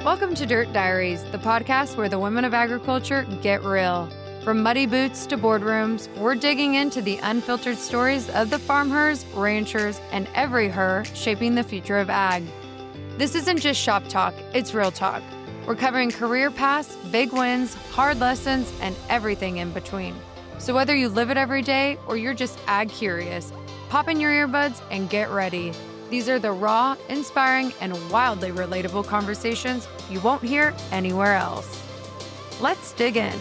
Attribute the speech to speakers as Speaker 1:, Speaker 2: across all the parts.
Speaker 1: Welcome to Dirt Diaries, the podcast where the women of agriculture get real. From muddy boots to boardrooms, we're digging into the unfiltered stories of the FarmHers, ranchers, and every her shaping the future of ag. This isn't just shop talk, it's real talk. We're covering career paths, big wins, hard lessons, and everything in between. So whether you live it every day or you're just ag curious, pop in your earbuds and get ready. These are the raw, inspiring, and wildly relatable conversations you won't hear anywhere else. Let's dig in.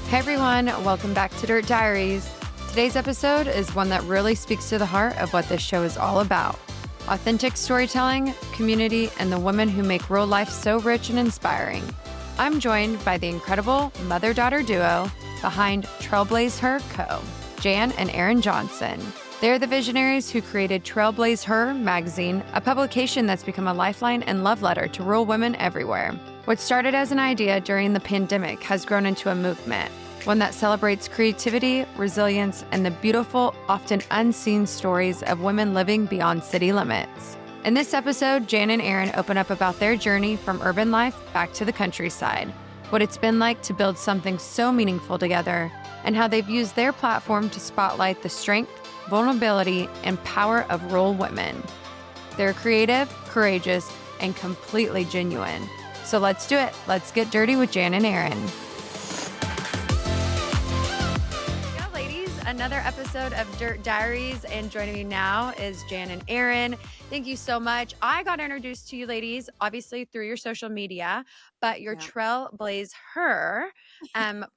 Speaker 1: Hey everyone, welcome back to Dirt Diaries. Today's episode is one that really speaks to the heart of what this show is all about. Authentic storytelling, community, and the women who make rural life so rich and inspiring. I'm joined by the incredible mother-daughter duo behind TrailblazHER Co, Jan and Erin Johnson. They're the visionaries who created TrailblazHER Magazine, a publication that's become a lifeline and love letter to rural women everywhere. What started as an idea during the pandemic has grown into a movement, one that celebrates creativity, resilience, and the beautiful, often unseen stories of women living beyond city limits. In this episode, Jan and Erin open up about their journey from urban life back to the countryside, what it's been like to build something so meaningful together, and how they've used their platform to spotlight the strength, vulnerability, and power of rural women. They're creative, courageous, and completely genuine. So let's do it. Let's get dirty with Jan and Erin. Yeah, ladies, another episode of Dirt Diaries, and joining me now is Jan and Erin. Thank you so much. I got introduced to you ladies, obviously through your social media, but your TrailblazHER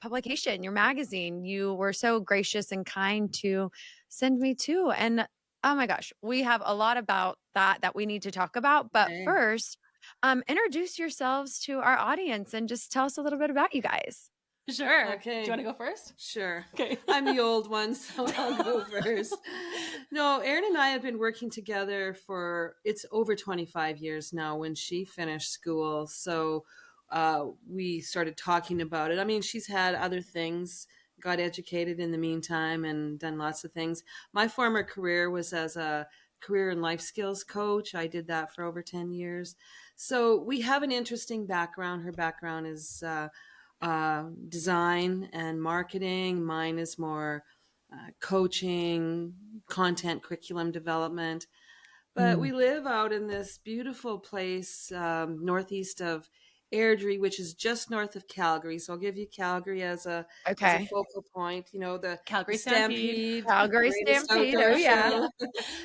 Speaker 1: publication, your magazine, you were so gracious and kind to send me to. And oh my gosh, we have a lot about that we need to talk about. But first, introduce yourselves to our audience and just tell us a little bit about you guys.
Speaker 2: Sure.
Speaker 3: Okay.
Speaker 2: Do you want to go first?
Speaker 3: Sure.
Speaker 2: Okay.
Speaker 3: I'm the old one, so I'll go first. No, Erin and I have been working together for, it's over 25 years now when she finished school. So we started talking about it. I mean, she's had other things, got educated in the meantime and done lots of things. My former career was as a career and life skills coach. I did that for over 10 years. So we have an interesting background. Her background is design and marketing. Mine is more coaching, content, curriculum development. But we live out in this beautiful place northeast of Airdrie, which is just north of Calgary. So I'll give you Calgary as a focal point. You know, the
Speaker 2: Calgary
Speaker 3: Stampede.
Speaker 1: Calgary Stampede. Oh, yeah.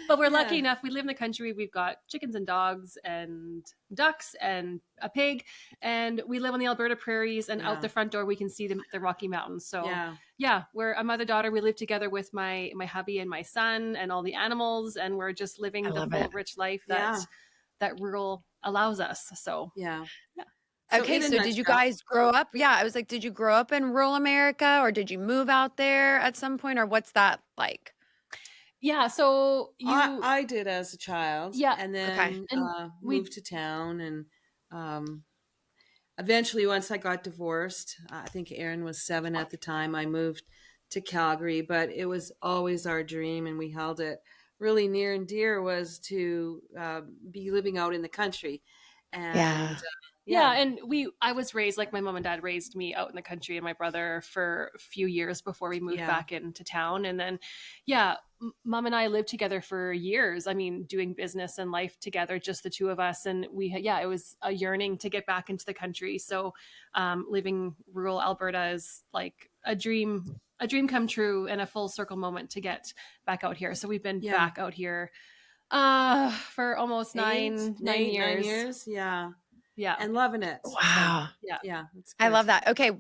Speaker 2: But we're lucky enough. We live in the country. We've got chickens and dogs and ducks and a pig. And we live on the Alberta prairies. And out the front door, we can see the Rocky Mountains. So we're a mother-daughter. We live together with my hubby and my son and all the animals. And we're just living the full, rich life that rural allows us. So,
Speaker 1: yeah. Okay, so did you guys grow up? Yeah, I was like, did you grow up in rural America or did you move out there at some point, or what's that like?
Speaker 2: Yeah, so
Speaker 3: I did as a child.
Speaker 2: Yeah.
Speaker 3: And then moved to town. And eventually, once I got divorced, I think Erin was 7 at the time, I moved to Calgary. But it was always our dream, and we held it really near and dear, was to be living out in the country. And
Speaker 2: and I was raised, like my mom and dad raised me out in the country and my brother for a few years before we moved back into town. And then, mom and I lived together for years. I mean, doing business and life together, just the two of us. And it was a yearning to get back into the country. So living rural Alberta is like a dream come true and a full circle moment to get back out here. So we've been back out here for almost 9 years. Yeah.
Speaker 3: And loving it.
Speaker 1: Wow.
Speaker 3: So, it's good.
Speaker 1: I love that. Okay.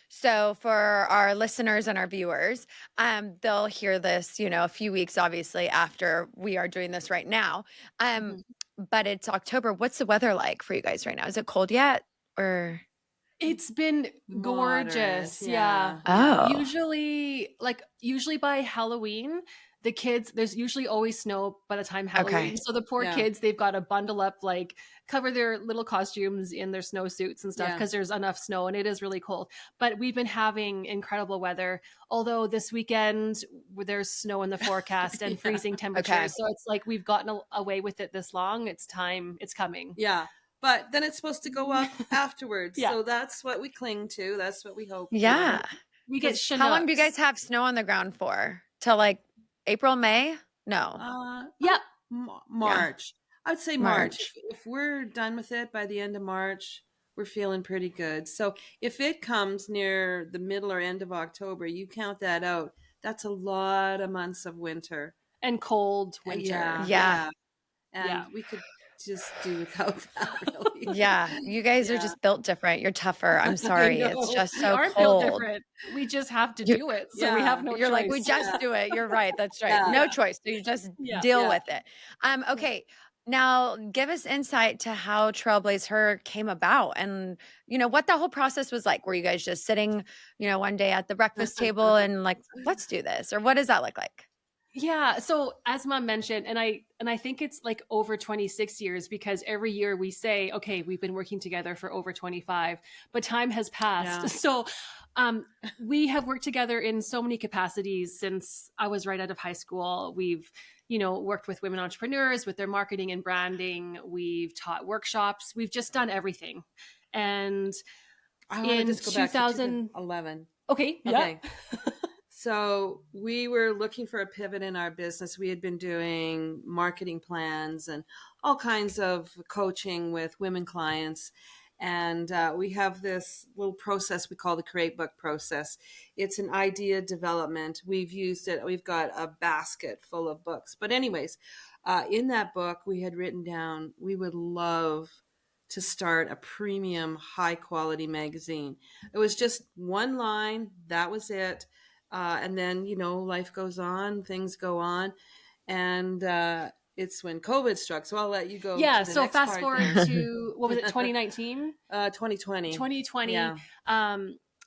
Speaker 1: So for our listeners and our viewers, they'll hear this, a few weeks, obviously, after we are doing this right now. But it's October. What's the weather like for you guys right now? Is it cold yet? Or
Speaker 2: it's been gorgeous.
Speaker 3: Moderate,
Speaker 2: Oh. Usually by Halloween, the kids, there's usually always snow by the time Halloween.
Speaker 1: Okay.
Speaker 2: So the poor kids, they've got to bundle up, like cover their little costumes in their snowsuits and stuff because there's enough snow and it is really cold. But we've been having incredible weather. Although this weekend there's snow in the forecast and freezing temperatures.
Speaker 1: Okay.
Speaker 2: So it's like we've gotten away with it this long. It's time. It's coming.
Speaker 3: Yeah. But then it's supposed to go up afterwards. So that's what we cling to. That's what we hope.
Speaker 1: Yeah.
Speaker 2: We get Chinooks.
Speaker 1: How long do you guys have snow on the ground for? Till like April, May? No.
Speaker 3: March. I'd say March. If we're done with it by the end of March, we're feeling pretty good. So if it comes near the middle or end of October, you count that out. That's a lot of months of winter.
Speaker 2: And cold winter.
Speaker 1: Yeah.
Speaker 3: And we could just do without that, really.
Speaker 1: Yeah. You guys are just built different. You're tougher. I'm sorry. It's just so
Speaker 2: we aren't
Speaker 1: cold.
Speaker 2: built different. We just have to do it. So we have no choice.
Speaker 1: You're like, we just do it. You're right. That's right. No choice. So you just deal with it. Okay. Now give us insight to how TrailblazHER came about and, you know, what the whole process was like. Were you guys just sitting, you know, one day at the breakfast table and like, let's do this? Or what does that look like?
Speaker 2: Yeah. So as Mom mentioned, and I think it's like over 26 years because every year we say, okay, we've been working together for over 25, but time has passed. Yeah. So we have worked together in so many capacities since I was right out of high school. We've, you know, worked with women entrepreneurs with their marketing and branding. We've taught workshops. We've just done everything. And in 2011. Okay. Yeah. Okay.
Speaker 3: So we were looking for a pivot in our business. We had been doing marketing plans and all kinds of coaching with women clients. And we have this little process we call the Create Book process. It's an idea development. We've used it. We've got a basket full of books. But anyways, in that book, we had written down, we would love to start a premium high quality magazine. It was just one line. That was it. And then, you know, life goes on, things go on. And it's when COVID struck. So I'll let you go.
Speaker 2: Yeah.
Speaker 3: To the
Speaker 2: so
Speaker 3: next
Speaker 2: fast
Speaker 3: part
Speaker 2: forward
Speaker 3: there.
Speaker 2: to, what was it, 2019?
Speaker 3: 2020.
Speaker 2: 2020.
Speaker 3: Yeah.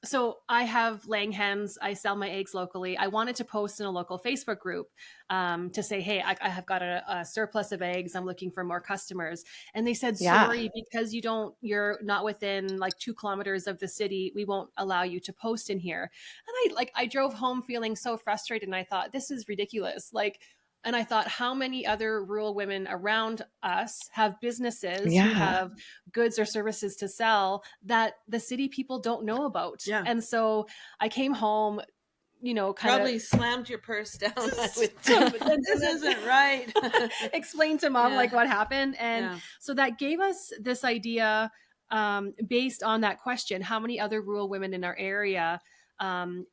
Speaker 2: So I have laying hens. I sell my eggs locally. I wanted to post in a local Facebook group to say, hey, I have got a surplus of eggs. I'm looking for more customers. And they said, sorry, because you're not within like 2 kilometers of the city, we won't allow you to post in here. And I drove home feeling so frustrated. And I thought, this is ridiculous. And I thought, how many other rural women around us have businesses who have goods or services to sell that the city people don't know about? Yeah. And so I came home, you know,
Speaker 3: probably slammed your purse down with, this isn't right.
Speaker 2: Explain to Mom like what happened. And so that gave us this idea based on that question, how many other rural women in our area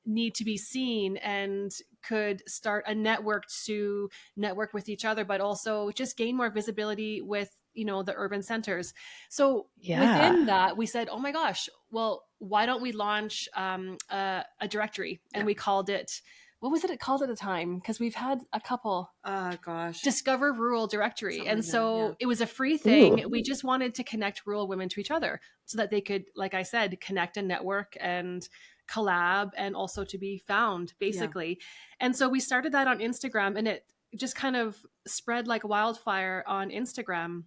Speaker 2: need to be seen and could start a network to network with each other, but also just gain more visibility with, you know, the urban centers. So within that, we said, oh my gosh, well, why don't we launch a directory? And we called it, what was it called at the time? Because we've had a couple. Discover Rural Directory. Something and so it was a free thing. Ooh. We just wanted to connect rural women to each other so that they could, like I said, connect and network and collab and also to be found, basically. And so we started that on Instagram, and it just kind of spread like wildfire on Instagram.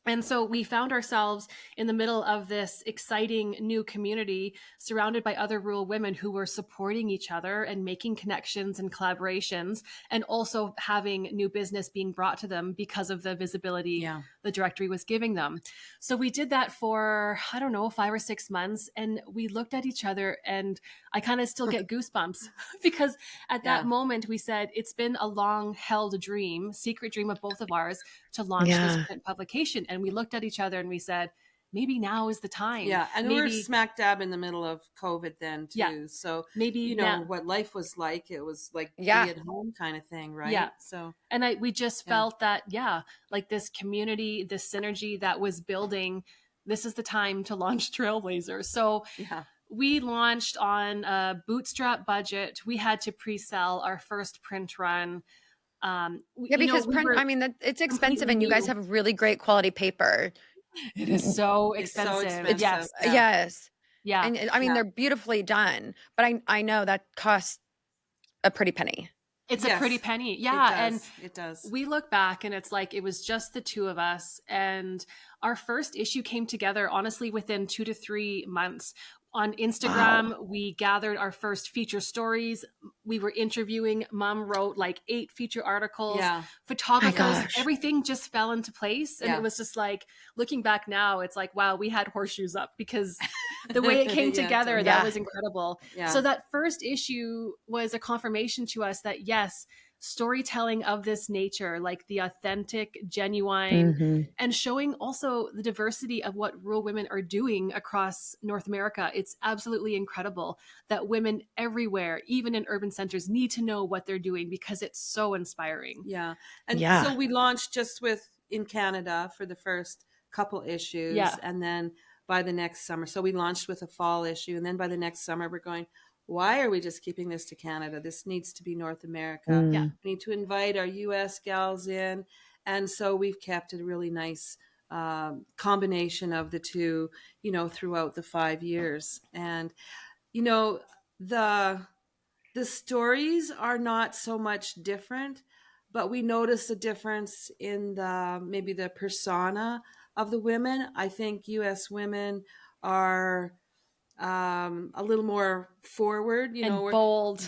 Speaker 2: And so we found ourselves in the middle of this exciting new community surrounded by other rural women who were supporting each other and making connections and collaborations, and also having new business being brought to them because of the visibility the directory was giving them. So we did that for, I don't know, 5 or 6 months. And we looked at each other, and I kind of still get goosebumps because at that moment we said, it's been a long held dream, secret dream of both of ours, to launch this print publication. And we looked at each other and we said, maybe now is the time.
Speaker 3: Yeah. And we were smack dab in the middle of COVID then too. Yeah. So maybe, you know, what life was like, it was like be at home kind of thing. Right.
Speaker 2: Yeah.
Speaker 3: So,
Speaker 2: and we just felt that, like this community, this synergy that was building, this is the time to launch Trailblazer. So we launched on a bootstrap budget. We had to pre-sell our first print run.
Speaker 1: Because print, I mean, it's expensive, and you guys have really great quality paper.
Speaker 2: It is so expensive.
Speaker 1: Yes. Yeah. And I mean, they're beautifully done, but I know that costs a pretty penny.
Speaker 2: It's
Speaker 3: Yes,
Speaker 2: a pretty penny. Yeah.
Speaker 3: it does.
Speaker 2: We look back and it's like it was just the two of us. And our first issue came together, honestly, within 2 to 3 months. On Instagram,
Speaker 1: Wow.
Speaker 2: we gathered our first feature stories. We were interviewing. Mom wrote like 8 feature articles,
Speaker 3: Yeah.
Speaker 2: photographers,
Speaker 1: gosh.
Speaker 2: everything just fell into place. And
Speaker 3: Yeah.
Speaker 2: it was just like, looking back now, it's like, wow, we had horseshoes up because the way it came
Speaker 3: Yeah,
Speaker 2: together,
Speaker 3: totally.
Speaker 2: that was incredible.
Speaker 3: Yeah.
Speaker 2: So that first issue was a confirmation to us that yes, storytelling of this nature, like the authentic, genuine,
Speaker 1: Mhm.
Speaker 2: and showing also the diversity of what rural women are doing across North America. It's absolutely incredible that women everywhere, even in urban centers, need to know what they're doing because it's so inspiring.
Speaker 3: Yeah. And
Speaker 1: Yeah.
Speaker 3: so we launched just in Canada for the first couple issues.
Speaker 2: Yeah.
Speaker 3: And then by the next summer, so we launched with a fall issue. And then by the next summer, we're going, why are we just keeping this to Canada? This needs to be North America.
Speaker 2: Yeah.
Speaker 3: We need to invite our US gals in. And so we've kept a really nice combination of the two, throughout the 5 years. And, the stories are not so much different, but we notice a difference in maybe the persona of the women. I think US women are a little more forward,
Speaker 2: and
Speaker 3: we're
Speaker 2: bold.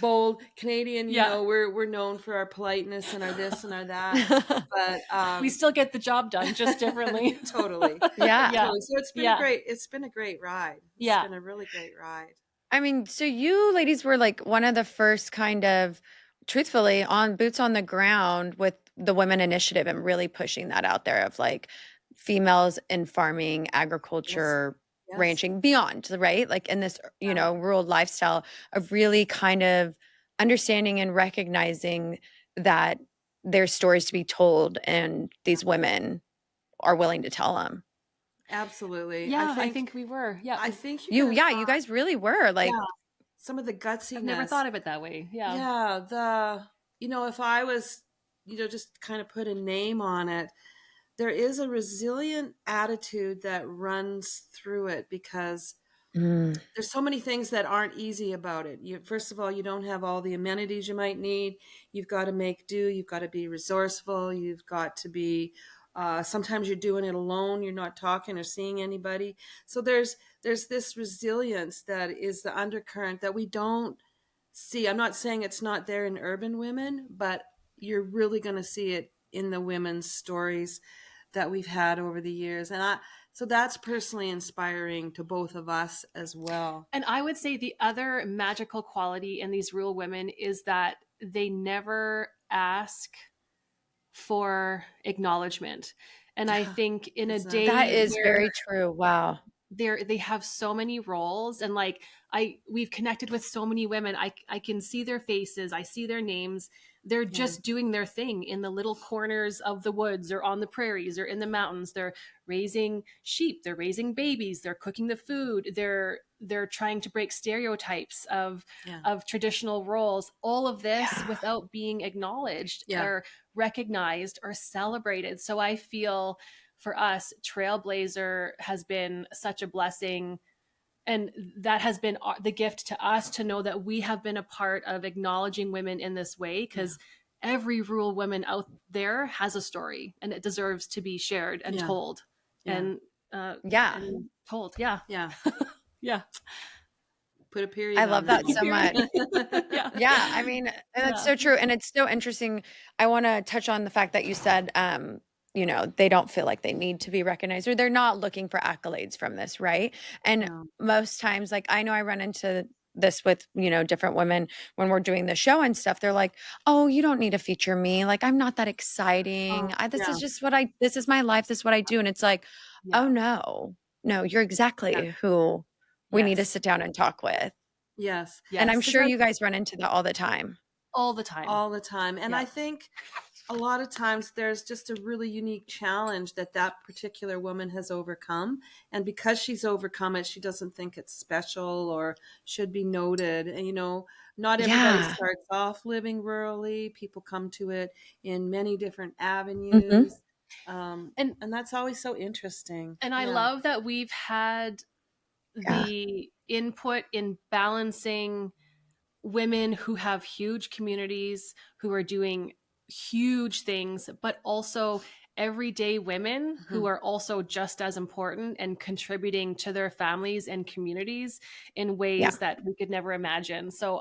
Speaker 3: Canadian,
Speaker 2: Yeah.
Speaker 3: we're known for our politeness and our this and our that, but
Speaker 2: We still get the job done, just differently.
Speaker 3: totally.
Speaker 1: Yeah.
Speaker 3: Totally. So it's been
Speaker 2: Yeah.
Speaker 3: it's been a great ride.
Speaker 2: Yeah.
Speaker 3: It's been a really great ride.
Speaker 1: I mean, so you ladies were like one of the first kind of, truthfully, on boots on the ground with the women initiative and really pushing that out there of like females in farming, agriculture,
Speaker 3: Yes.
Speaker 1: ranching, beyond, right? Like in this,
Speaker 3: Yeah.
Speaker 1: rural lifestyle of really kind of understanding and recognizing that there's stories to be told and these women are willing to tell them.
Speaker 3: Absolutely.
Speaker 2: Yeah, I think we were. Yeah.
Speaker 3: I think
Speaker 1: You
Speaker 3: find,
Speaker 1: guys really were like,
Speaker 3: yeah, some of the gutsiness.
Speaker 2: I've never thought of it that way. Yeah.
Speaker 3: Yeah. If I was, just kind of put a name on it, there is a resilient attitude that runs through it because there's so many things that aren't easy about it. First of all, you don't have all the amenities you might need. You've got to make do. You've got to be resourceful. You've got to be, sometimes you're doing it alone. You're not talking or seeing anybody. So there's this resilience that is the undercurrent that we don't see. I'm not saying it's not there in urban women, but you're really going to see it in the women's stories that we've had over the years. And so that's personally inspiring to both of us as well.
Speaker 2: And I would say the other magical quality in these rural women is that they never ask for acknowledgement. And I think in a day
Speaker 1: that is
Speaker 2: where
Speaker 1: very true. Wow.
Speaker 2: they have so many roles, and like we've connected with so many women. I can see their faces, I see their names. They're just doing their thing in the little corners of the woods or on the prairies or in the mountains. They're raising sheep, they're raising babies, they're cooking the food, they're trying to break stereotypes of traditional roles. All of this without being acknowledged or recognized or celebrated. So I feel for us, Trailblazer has been such a blessing. And that has been the gift to us to know that we have been a part of acknowledging women in this way, because every rural woman out there has a story and it deserves to be shared and told and told. Yeah.
Speaker 3: Yeah.
Speaker 2: Yeah.
Speaker 3: Put a period.
Speaker 1: I love that so much.
Speaker 2: Yeah.
Speaker 1: I mean, and it's so true. And it's so interesting. I want to touch on the fact that you said, they don't feel like they need to be recognized or they're not looking for accolades from this, right? And most times, like I know I run into this with, different women when we're doing the show and stuff. They're like, oh, you don't need to feature me. Like, I'm not that exciting. This is just this is my life. This is what I do. And it's like, oh no, you're exactly who we need to sit down and talk with.
Speaker 3: Yes.
Speaker 1: And I'm sure you guys run into that all the time.
Speaker 2: All the time.
Speaker 3: All the time. And I think a lot of times there's just a really unique challenge that particular woman has overcome. And because she's overcome it, she doesn't think it's special or should be noted. And, not everybody starts off living rurally. People come to it in many different avenues. And that's always so interesting.
Speaker 2: And I love that we've had the input in balancing women who have huge communities, who are doing huge things, but also everyday women who are also just as important and contributing to their families and communities in ways that we could never imagine. So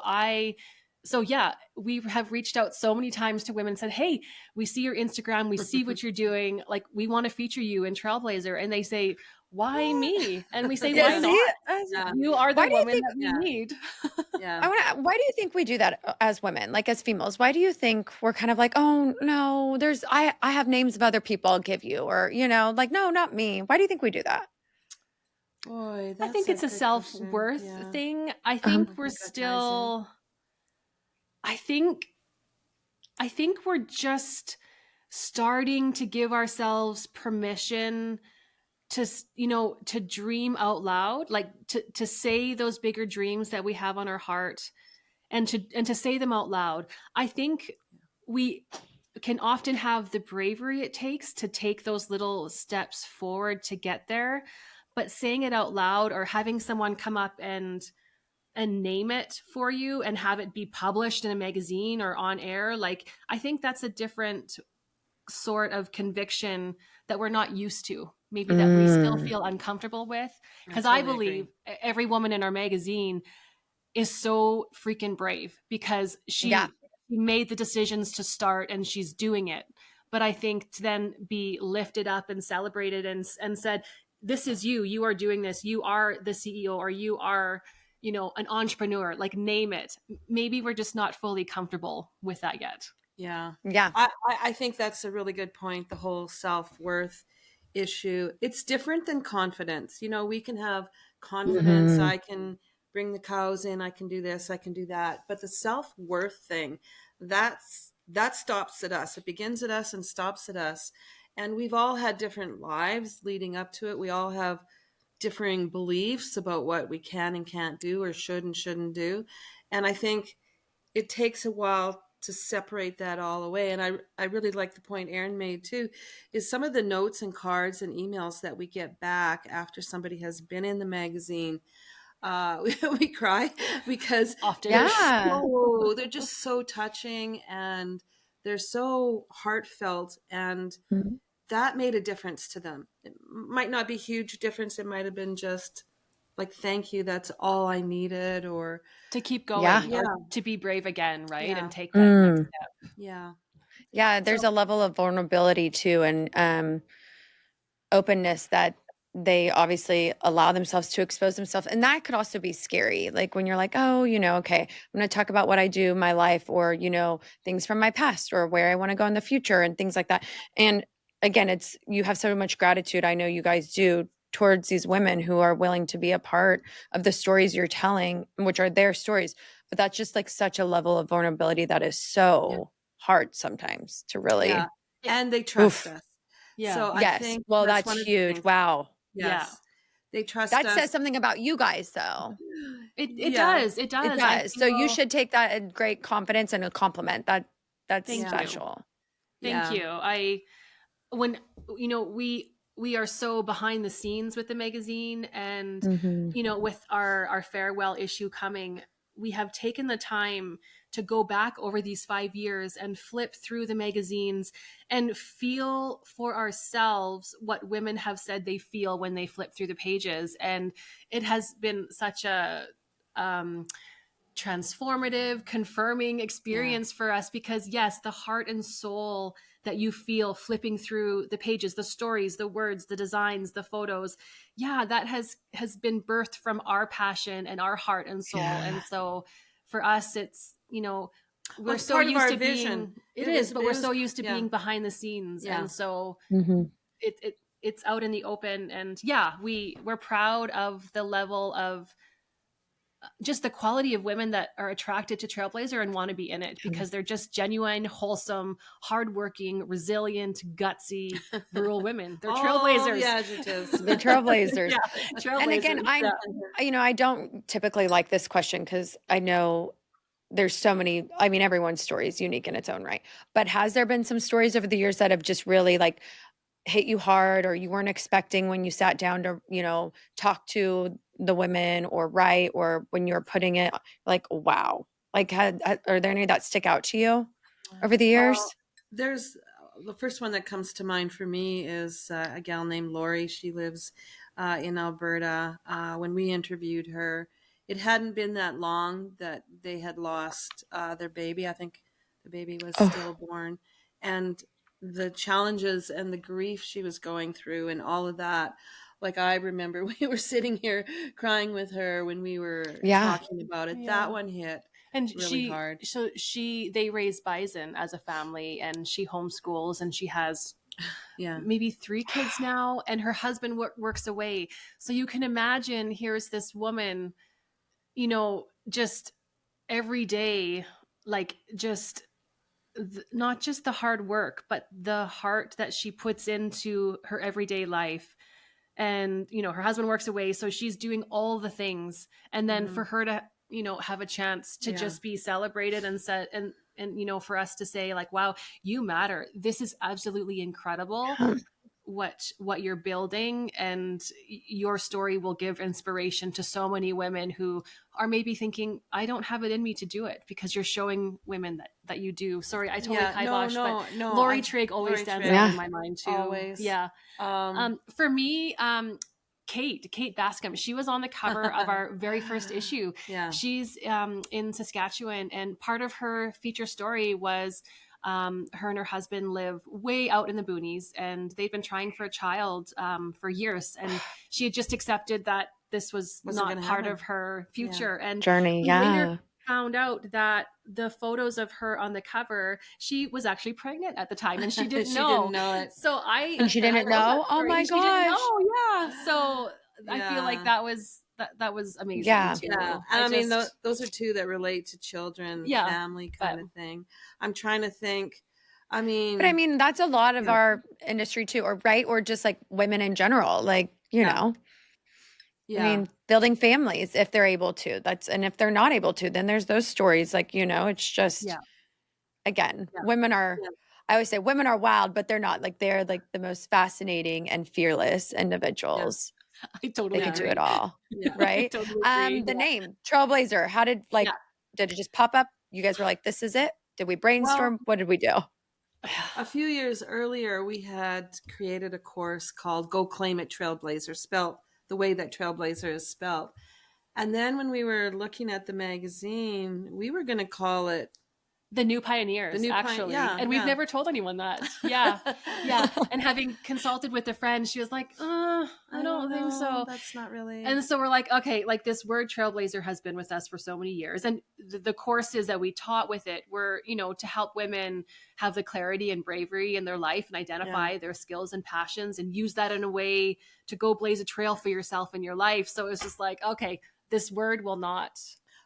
Speaker 2: yeah, we have reached out so many times to women and said, hey, we see your Instagram, we see what you're doing. Like, we want to feature you in Trailblazer. And they say, why me? And we say, why not? You are the woman that we need.
Speaker 1: Why do you think we do that as women, like as females? Why do you think we're kind of like, oh no, I have names of other people I'll give you, or, you know, like, no, not me. Why do you think we do that?
Speaker 3: Boy,
Speaker 2: I think it's a self-worth thing. I think we're still, I think we're just starting to give ourselves permission to, you know, to dream out loud, like to say those bigger dreams that we have on our heart, and to say them out loud. I think we can often have the bravery it takes to take those little steps forward to get there, but saying it out loud, or having someone come up and name it for you and have it be published in a magazine or on air, like, I think that's a different sort of conviction that we're not used to, maybe that we still feel uncomfortable with. Because I believe every woman in our magazine is so freaking brave, because she made the decisions to start and she's doing it. But I think to then be lifted up and celebrated and said, this is you are doing this, you are the CEO, or you are, you know, an entrepreneur, like, name it. Maybe we're just not fully comfortable with that yet.
Speaker 3: Yeah.
Speaker 1: Yeah.
Speaker 3: I think that's a really good point. The whole self-worth issue. It's different than confidence. You know, we can have confidence. I can bring the cows in. I can do this. I can do that. But the self-worth thing, that stops at us. It begins at us and stops at us. And we've all had different lives leading up to it. We all have differing beliefs about what we can and can't do, or should and shouldn't do. And I think it takes a while to separate that all away. And I really like the point Erin made too, is some of the notes and cards and emails that we get back after somebody has been in the magazine. We cry because
Speaker 2: often
Speaker 3: they're just so touching, and they're so heartfelt, and that made a difference to them. It might not be a huge difference. It might have been just like, thank you, that's all I needed, or
Speaker 2: to keep going, or to be brave again, right? And take that next step.
Speaker 1: There's a level of vulnerability too, and openness that they obviously allow themselves to expose themselves. And that could also be scary. Like, when you're like, oh, you know, okay, I'm going to talk about what I do in my life, or, you know, things from my past, or where I want to go in the future, and things like that. And again, you have so much gratitude, I know you guys do, towards these women who are willing to be a part of the stories you're telling, which are their stories. But that's just like such a level of vulnerability that is so hard sometimes to really.
Speaker 3: And they trust us. So
Speaker 1: yes.
Speaker 3: I think
Speaker 1: that's huge. Wow.
Speaker 3: Yes. They trust
Speaker 1: us.
Speaker 3: That
Speaker 1: says something about you guys, though.
Speaker 2: It does. It does.
Speaker 1: So you should take that in great confidence and a compliment. That's special.
Speaker 2: Thank you. When, you know, we are so behind the scenes with the magazine, and you know, with our farewell issue coming, we have taken the time to go back over these 5 years and flip through the magazines and feel for ourselves what women have said they feel when they flip through the pages. And it has been such a transformative, confirming experience for us, because yes, the heart and soul that you feel flipping through the pages, the stories, the words, the designs, the photos, that has been birthed from our passion and our heart and soul. And so for us, it's, you know, we're so used to being, but we're so used to being behind the scenes. And so it's out in the open, and we're proud of the level of just the quality of women that are attracted to Trailblazer and want to be in it, because they're just genuine, wholesome, hardworking, resilient, gutsy, rural women. They're Trailblazers.
Speaker 3: The adjectives.
Speaker 1: They're Trailblazers.
Speaker 2: Trailblazers.
Speaker 1: And again, I don't typically like this question, because I know there's so many, I mean, everyone's story is unique in its own right. But has there been some stories over the years that have just really like hit you hard, or you weren't expecting when you sat down to, you know, talk to the women or write, or when you're putting it like, wow, Like, are there any that stick out to you over the years?
Speaker 3: There's the first one that comes to mind for me is a gal named Lori. She lives in Alberta. When we interviewed her, it hadn't been that long that they had lost their baby. I think the baby was stillborn, and the challenges and the grief she was going through and all of that. Like, I remember we were sitting here crying with her when we were talking about it. That one hit
Speaker 2: and
Speaker 3: really hard.
Speaker 2: So they raise bison as a family, and she homeschools, and she has maybe 3 kids now, and her husband works away. So you can imagine, here's this woman, you know, just every day, like, just not just the hard work, but the heart that she puts into her everyday life. And, you know, her husband works away, so she's doing all the things. And then for her to, you know, have a chance to just be celebrated and set, and, you know, for us to say, like, wow, you matter. This is absolutely incredible. What you're building, and your story will give inspiration to so many women who are maybe thinking, I don't have it in me to do it, because you're showing women that you do. Sorry, I totally kiboshed, but Lori Trigg always stands out in my mind too.
Speaker 3: Always.
Speaker 2: Yeah. For me, Kate Bascom, she was on the cover of our very first issue. Yeah. She's in Saskatchewan, and part of her feature story was her and her husband live way out in the boonies, and they'd been trying for a child for years, and she had just accepted that this was not part of her future and
Speaker 1: journey.
Speaker 2: Later found out that the photos of her on the cover, she was actually pregnant at the time, and she didn't
Speaker 3: she
Speaker 2: know.
Speaker 3: Didn't know it.
Speaker 2: So
Speaker 1: she didn't know. Oh my gosh!
Speaker 2: So I feel like that was amazing.
Speaker 3: Yeah.
Speaker 2: Too.
Speaker 3: Yeah. And I mean, those are two that relate to children, family kind of thing. I'm trying to think. I mean,
Speaker 1: but I mean, that's a lot of our industry too, or just like women in general, like, you know. Yeah. I mean, building families if they're able to. And if they're not able to, then there's those stories. Like, you know, it's just again, women are. I always say women are wild, but they're not. Like, they're like the most fascinating and fearless individuals.
Speaker 2: I totally
Speaker 1: they can
Speaker 2: agree.
Speaker 1: do it all, right?
Speaker 2: Totally agree.
Speaker 1: The name Trailblazer. How did did it just pop up? You guys were like, "This is it." Did we brainstorm? What did we do?
Speaker 3: A few years earlier, we had created a course called "Go Claim It Trailblazer," spelled the way that Trailblazer is spelled. And then when we were looking at the magazine, we were going to call it
Speaker 2: The New Pioneers, actually. And we've never told anyone that. Yeah. And having consulted with a friend, she was like, I don't think so.
Speaker 3: That's not really.
Speaker 2: And so we're like, okay, like, this word Trailblazer has been with us for so many years. And the courses that we taught with it were, you know, to help women have the clarity and bravery in their life and identify their skills and passions and use that in a way to go blaze a trail for yourself in your life. So it was just like, okay, this word will not.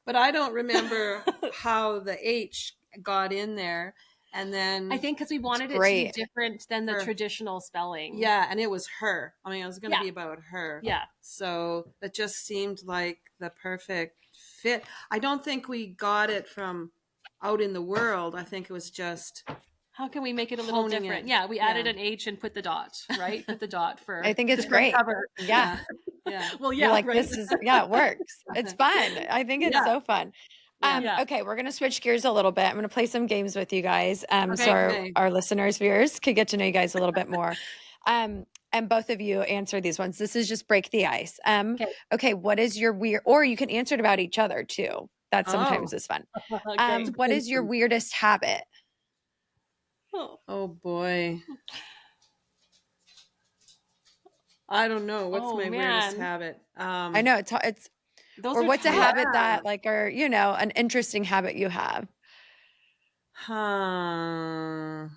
Speaker 3: But I don't remember how the H got in there. And then
Speaker 2: I think because we wanted it to be different than the traditional spelling.
Speaker 3: Yeah, and it was her. I mean, it was going to be about her.
Speaker 2: Yeah.
Speaker 3: So it just seemed like the perfect fit. I don't think we got it from out in the world. I think it was just,
Speaker 2: how can we make it a little different? Yeah, we added an H and put the dot, right? Put the dot for.
Speaker 1: I think it's great.
Speaker 2: Cover.
Speaker 1: Yeah.
Speaker 2: Well,
Speaker 1: You're like, this is, it works. It's fun. I think it's so fun. Okay, we're going to switch gears a little bit. I'm going to play some games with you guys. So our listeners, viewers could get to know you guys a little bit more. And both of you answer these ones. This is just break the ice. Okay, what is your weird, or you can answer it about each other too. That sometimes is fun. What is your weirdest habit?
Speaker 3: Oh boy. I don't know. What's my weirdest habit?
Speaker 1: I know it's or what's a habit that, like, or, you know, an interesting habit you have?
Speaker 3: I'm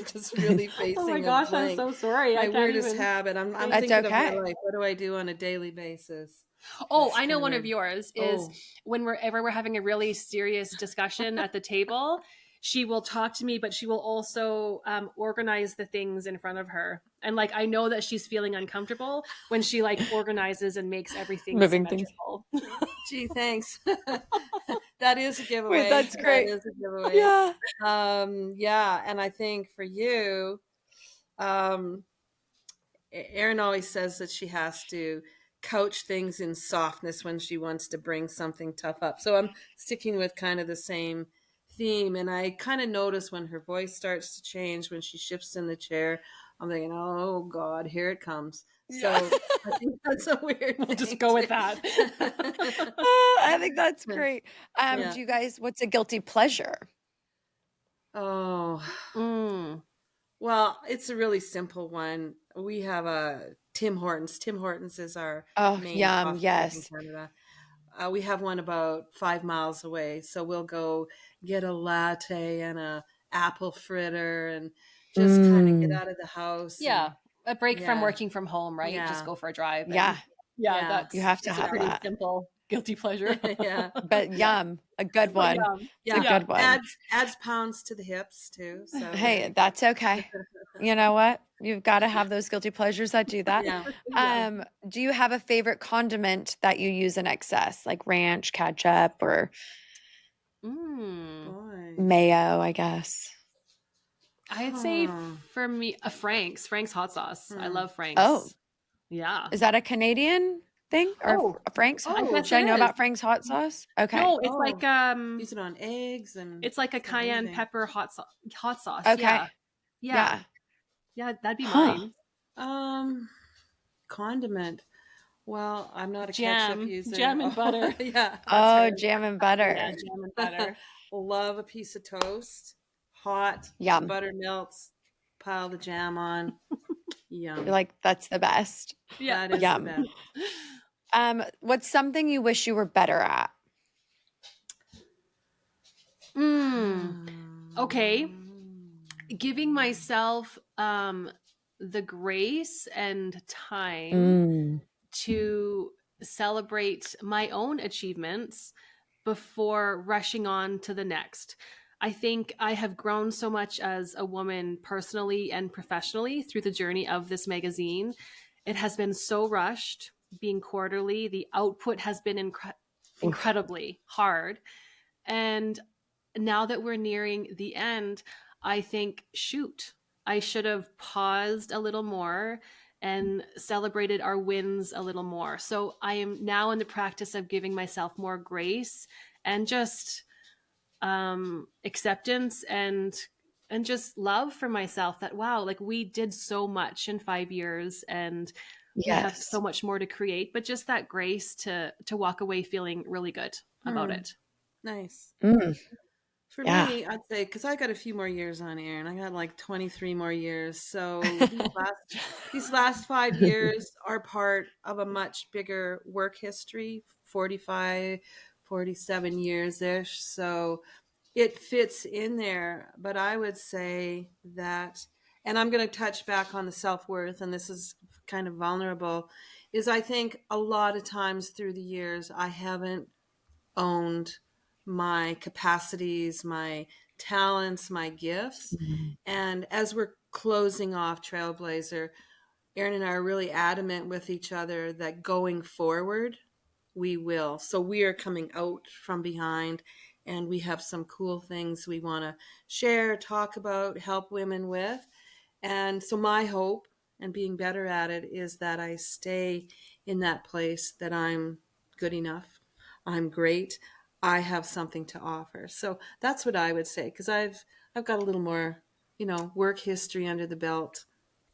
Speaker 3: just really facing.
Speaker 2: Oh my gosh, I'm so sorry.
Speaker 3: My weirdest habit. I'm thinking of my life. What do I do on a daily basis?
Speaker 2: Oh, I know one of yours is whenever we're having a really serious discussion at the table, she will talk to me, but she will also organize the things in front of her. And like, I know that she's feeling uncomfortable when she like organizes and makes everything
Speaker 1: moving
Speaker 2: symmetrical.
Speaker 1: things.
Speaker 3: Gee, thanks. That is a giveaway.
Speaker 1: Wait, that's great.
Speaker 3: That is a giveaway. Yeah. And I think for you, Erin always says that she has to couch things in softness when she wants to bring something tough up. So I'm sticking with kind of the same theme. And I kind of notice when her voice starts to change, when she shifts in the chair, I'm thinking, oh God, here it comes. So I think that's a weird
Speaker 2: We'll
Speaker 3: thing
Speaker 2: just go with that.
Speaker 1: I think that's great.
Speaker 3: Yeah.
Speaker 1: Do you guys, what's a guilty pleasure?
Speaker 3: Oh,
Speaker 2: Mm.
Speaker 3: well, it's a really simple one. We have a Tim Hortons. Tim Hortons is our
Speaker 1: Oh,
Speaker 3: main
Speaker 1: yum.
Speaker 3: coffee shop in
Speaker 1: Yes.
Speaker 3: Canada. We have one about 5 miles away. So we'll go get a latte and a apple fritter and just kind of get out of the house.
Speaker 2: Yeah. A break from
Speaker 3: Yeah.
Speaker 2: working from home, right?
Speaker 3: Yeah.
Speaker 2: Just go for a drive.
Speaker 1: Yeah.
Speaker 2: And yeah,
Speaker 3: Yeah.
Speaker 2: that's
Speaker 1: You have to
Speaker 2: it's
Speaker 1: have
Speaker 2: a pretty
Speaker 1: that.
Speaker 2: simple guilty pleasure.
Speaker 3: Yeah.
Speaker 1: But yum, a good
Speaker 2: But
Speaker 1: one.
Speaker 2: yum.
Speaker 1: It's a
Speaker 3: Yeah.
Speaker 1: good one.
Speaker 3: Adds pounds to the hips too. So
Speaker 1: Hey, that's okay. You know what? You've got to have those guilty pleasures that do that.
Speaker 3: yeah.
Speaker 1: Do you have a favorite condiment that you use in excess, like ranch, ketchup, or
Speaker 2: Mm.
Speaker 3: Boy.
Speaker 1: mayo, I guess?
Speaker 2: I'd say for me, Frank's hot sauce. I love Frank's.
Speaker 1: Oh,
Speaker 2: yeah.
Speaker 1: is that a Canadian thing or Frank's?
Speaker 2: I guess
Speaker 1: Should I
Speaker 2: it
Speaker 1: know
Speaker 2: is.
Speaker 1: about Frank's hot sauce? Okay.
Speaker 2: No, it's like
Speaker 3: Use it on eggs and
Speaker 2: it's like a cayenne
Speaker 3: anything.
Speaker 2: pepper hot sauce.
Speaker 1: Okay.
Speaker 2: Yeah, that'd be
Speaker 1: Huh.
Speaker 2: mine.
Speaker 3: Condiment. Well, I'm not a
Speaker 2: Jam.
Speaker 3: ketchup user.
Speaker 2: Jam and butter.
Speaker 3: Yeah.
Speaker 1: Oh, jam and butter.
Speaker 2: Yeah, jam and butter.
Speaker 3: Love a piece of toast. Hot.
Speaker 1: Yum.
Speaker 3: Butter melts. Pile the jam on. Yum.
Speaker 1: You're like, that's the best.
Speaker 2: Yeah.
Speaker 3: That is
Speaker 1: Yum.
Speaker 3: the best.
Speaker 1: What's something you wish you were better at?
Speaker 2: Okay. Giving myself the grace and time to celebrate my own achievements before rushing on to the next. I think I have grown so much as a woman personally and professionally through the journey of this magazine. It has been so rushed, being quarterly. The output has been incredibly hard. And now that we're nearing the end, I think, shoot, I should have paused a little more and celebrated our wins a little more. So I am now in the practice of giving myself more grace and just acceptance and just love for myself that, wow, like we did so much in 5 years and we have so much more to create, but just that grace to walk away feeling really good about it.
Speaker 3: Nice. For
Speaker 1: Yeah.
Speaker 3: me, I'd say, because I got a few more years on Erin. I got like 23 more years. So these last 5 years are part of a much bigger work history, 45, 47 years-ish. So it fits in there. But I would say that, and I'm going to touch back on the self-worth, and this is kind of vulnerable, is I think a lot of times through the years, I haven't owned my capacities, my talents, my gifts. And as we're closing off Trailblazer, Erin and I are really adamant with each other that going forward, we will. So we are coming out from behind and we have some cool things we want to share, talk about, help women with. And so my hope and being better at it is that I stay in that place that I'm good enough. I'm great. I have something to offer. So that's what I would say, because I've got a little more, work history under the belt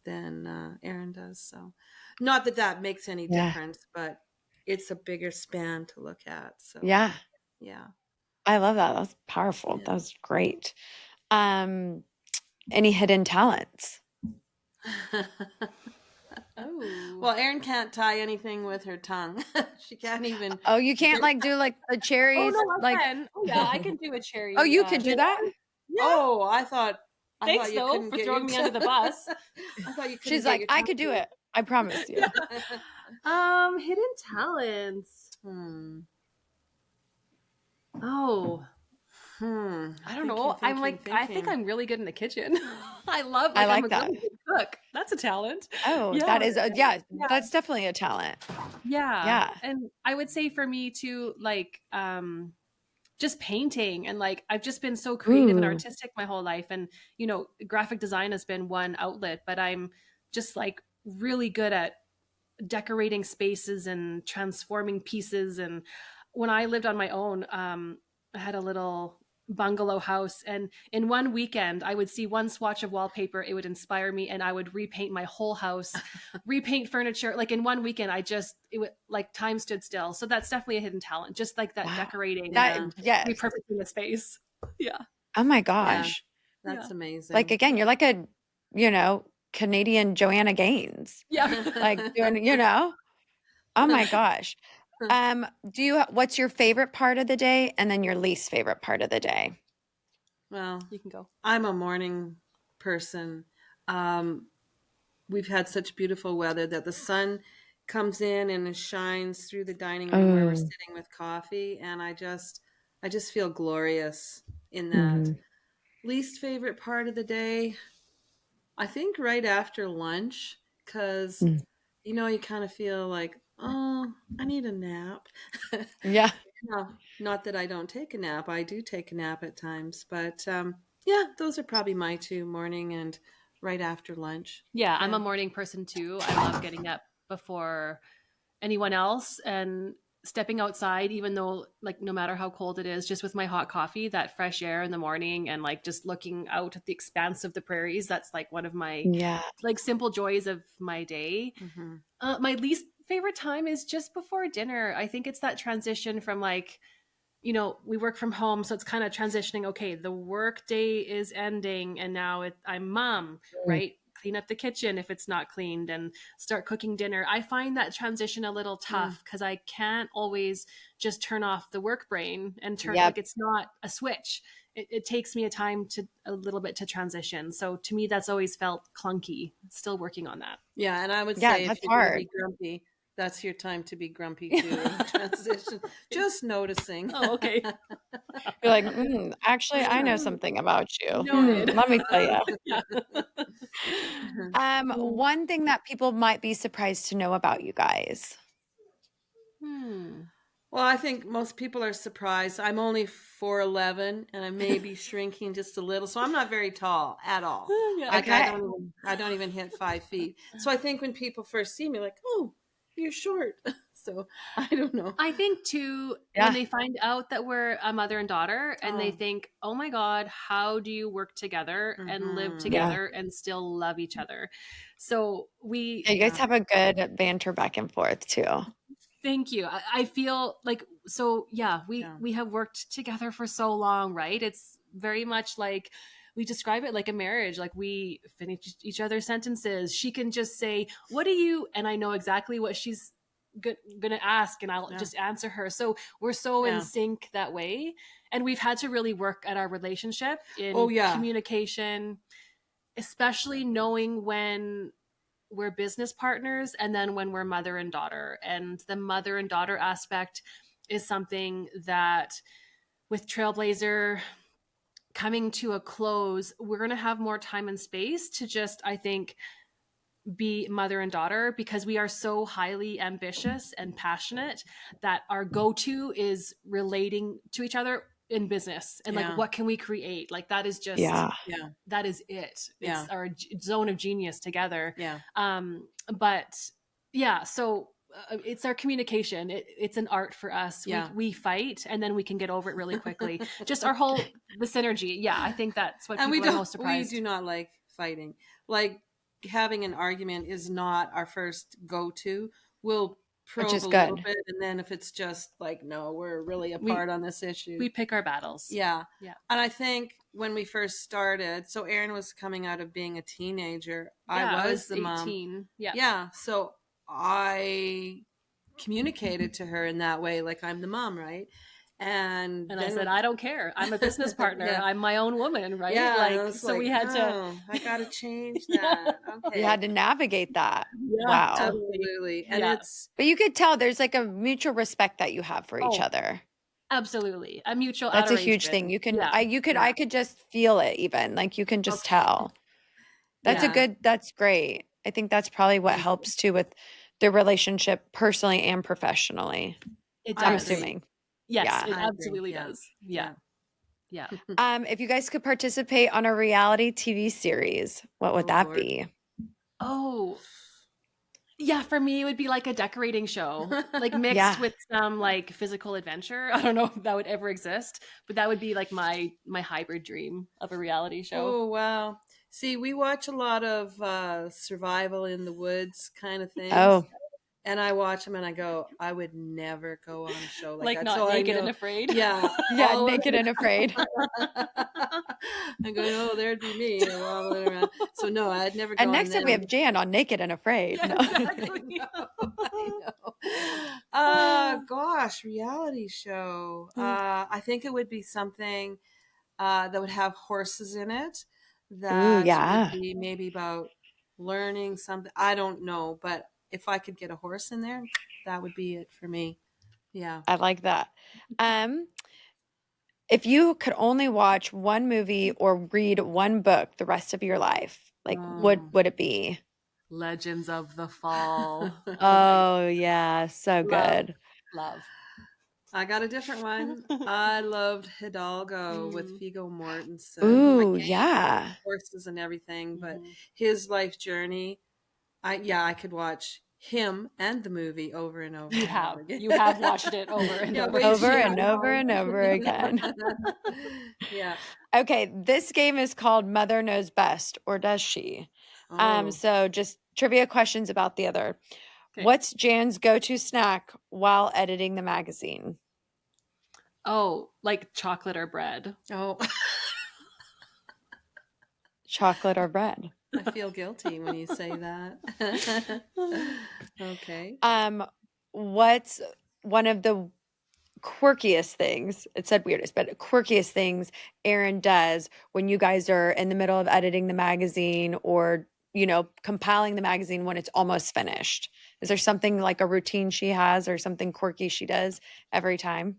Speaker 3: than Erin does. So not that makes any difference, but it's a bigger span to look at. So
Speaker 1: yeah.
Speaker 3: I
Speaker 1: love that. That's powerful. That was great. Any hidden talents?
Speaker 3: Well, Erin can't tie anything with her tongue. She can't even.
Speaker 1: Oh, you can't do the cherries?
Speaker 2: Oh, no, I can. Oh, yeah, I can do a cherry.
Speaker 1: Oh, you can do that?
Speaker 3: Yeah. Oh, I thought.
Speaker 2: Thanks, though, for throwing me under the bus.
Speaker 3: I thought you.
Speaker 1: She's like, I could do it. I promise you.
Speaker 2: Hidden talents. Oh. I don't know. I'm like, I think I'm really good in the kitchen. I like I'm a
Speaker 1: that.
Speaker 2: really good cook. That's a talent.
Speaker 1: Oh,
Speaker 2: yeah.
Speaker 1: that is, that's definitely a talent.
Speaker 2: Yeah. And I would say for me too, just painting and I've just been so creative and artistic my whole life. And, graphic design has been one outlet, but I'm just really good at decorating spaces and transforming pieces. And when I lived on my own, I had a little bungalow house, and in one weekend I would see one swatch of wallpaper, it would inspire me, and I would repaint my whole house, repaint furniture. Like in one weekend, it would, like, time stood still. So that's definitely a hidden talent, just like that. Wow. Decorating and
Speaker 1: yes.
Speaker 2: repurposing the space. Yeah.
Speaker 1: Oh my gosh.
Speaker 3: Yeah. That's amazing.
Speaker 1: Like, again, you're like a, you know, Canadian Joanna Gaines.
Speaker 2: Yeah.
Speaker 1: Like doing, you know, oh my gosh. What's your favorite part of the day and then your least favorite part of the day?
Speaker 3: Well,
Speaker 2: you can go.
Speaker 3: I'm a morning person. We've had such beautiful weather that the sun comes in and it shines through the dining room where we're sitting with coffee, and I just feel glorious in that. Least favorite part of the day, I think right after lunch, because you know, you kind of feel like, oh, I need a nap.
Speaker 1: Yeah.
Speaker 3: No, not that I don't take a nap. I do take a nap at times, but yeah, those are probably my two, morning and right after lunch.
Speaker 2: Yeah, I'm a morning person too. I love getting up before anyone else and stepping outside, even though, like, no matter how cold it is, just with my hot coffee, that fresh air in the morning, and like just looking out at the expanse of the prairies. That's like one of my like simple joys of my day. My least favorite time is just before dinner. I think it's that transition from, like, you know, we work from home, so it's kind of transitioning. Okay, the work day is ending, and now I'm mom, right? Clean up the kitchen if it's not cleaned and start cooking dinner. I find that transition a little tough because I can't always just turn off the work brain and turn, like, it's not a switch. It takes me a little bit to transition. So to me, that's always felt clunky. Still working on that.
Speaker 3: Yeah, and I would say if you're going to be grumpy, that's your time to be grumpy too. Transition. Just noticing.
Speaker 2: Oh, okay.
Speaker 1: You're like, actually, I know something about you. Let me tell you. One thing that people might be surprised to know about you guys.
Speaker 3: Well, I think most people are surprised. I'm only 4'11", and I may be shrinking just a little, so I'm not very tall at all. Like, I don't even hit 5 feet. So I think when people first see me, like, oh, you're short. So I don't know.
Speaker 2: I think too, when they find out that we're a mother and daughter, and they think, oh my God, how do you work together and live together and still love each other? So you
Speaker 1: guys have a good banter back and forth too.
Speaker 2: Thank you. I feel like, so we have worked together for so long, right? It's very much like, we describe it like a marriage. Like, we finish each other's sentences. She can just say, what do you, and I know exactly what she's gonna ask, and I'll just answer her. So we're so in sync that way. And we've had to really work at our relationship in communication, especially knowing when we're business partners and then when we're mother and daughter. And the mother and daughter aspect is something that, with Trailblazer coming to a close, we're going to have more time and space to just, I think, be mother and daughter, because we are so highly ambitious and passionate that our go-to is relating to each other in business and like, what can we create? Like, that is just, that is it. It's our zone of genius together. But so it's our communication. It's an art for us. We fight and then we can get over it really quickly. Just the synergy. Yeah. I think that's what people are most surprised.
Speaker 3: We do not like fighting. Like, having an argument is not our first go-to. We'll probe a little bit, and then if it's just like, no, we're really apart on this issue,
Speaker 2: we pick our battles.
Speaker 3: And I think when we first started, so Erin was coming out of being a teenager. I was the 18 mom. So I communicated to her in that way, like, I'm the mom, right? And
Speaker 2: I said, I don't care. I'm a business partner. I'm my own woman, right? We had to.
Speaker 3: I got to change that. Okay.
Speaker 1: You had to navigate that. Wow.
Speaker 3: Absolutely. And
Speaker 1: but you could tell there's like a mutual respect that you have for each other.
Speaker 2: Absolutely. A mutual
Speaker 1: That's
Speaker 2: adoration.
Speaker 1: a huge thing. You can, I could just feel it even. Like, you can just tell. That's great. I think that's probably what helps too with the relationship personally and professionally. I'm assuming.
Speaker 2: Yes, it absolutely does. Yeah.
Speaker 1: If you guys could participate on a reality TV series, what would that be?
Speaker 2: Oh, Yeah, for me, it would be like a decorating show, like mixed
Speaker 1: Yeah.
Speaker 2: with some like physical adventure. I don't know if that would ever exist, but that would be like my hybrid dream of a reality show.
Speaker 3: Oh, wow. See, we watch a lot of survival in the woods kind of things.
Speaker 1: Oh,
Speaker 3: And I watch them and I go, I would never go on a show like
Speaker 2: Like
Speaker 3: that.
Speaker 2: not
Speaker 3: So I
Speaker 2: naked and
Speaker 3: know,
Speaker 2: afraid.
Speaker 3: yeah,
Speaker 1: yeah,
Speaker 3: all of
Speaker 1: naked and afraid.
Speaker 3: I'm going, oh, there'd be me wobbling around. So no, I'd never go
Speaker 1: And
Speaker 3: on
Speaker 1: next up, we
Speaker 3: them.
Speaker 1: have Jan on Naked and Afraid.
Speaker 3: Yeah,
Speaker 1: No.
Speaker 3: exactly. I know. Gosh, reality show. I think it would be something that would have horses in it.
Speaker 1: Ooh,
Speaker 3: That would
Speaker 1: yeah.
Speaker 3: be maybe about learning something. I don't know, but if I could get a horse in there, that would be it for me. Yeah.
Speaker 1: I like that. If you could only watch one movie or read one book the rest of your life, like what
Speaker 3: Oh.
Speaker 1: would it be?
Speaker 2: Legends of the Fall.
Speaker 1: Oh, yeah, so good.
Speaker 2: Love.
Speaker 3: I got a different one. I loved Hidalgo with Viggo Mortensen, who
Speaker 1: Ooh,
Speaker 3: again
Speaker 1: yeah.
Speaker 3: horses and everything, but his life journey. I could watch him and the movie over and over.
Speaker 2: You
Speaker 3: and
Speaker 2: have.
Speaker 3: over again.
Speaker 2: You have watched it over and
Speaker 3: Yeah,
Speaker 2: over.
Speaker 3: way
Speaker 1: Over
Speaker 3: too
Speaker 1: and
Speaker 3: many
Speaker 1: over and
Speaker 3: times.
Speaker 1: over again.
Speaker 3: Yeah.
Speaker 1: Okay, this game is called Mother Knows Best, or does she?
Speaker 3: Oh.
Speaker 1: So just trivia questions about the other.
Speaker 2: Okay.
Speaker 1: What's Jan's go-to snack while editing the magazine?
Speaker 2: Oh, like chocolate or bread.
Speaker 3: Oh.
Speaker 1: Chocolate or bread?
Speaker 3: I feel guilty when you say that. Okay.
Speaker 1: What's one of the quirkiest things, it said weirdest, but quirkiest things Erin does when you guys are in the middle of editing the magazine or, compiling the magazine when it's almost finished? Is there something like a routine she has or something quirky she does every time?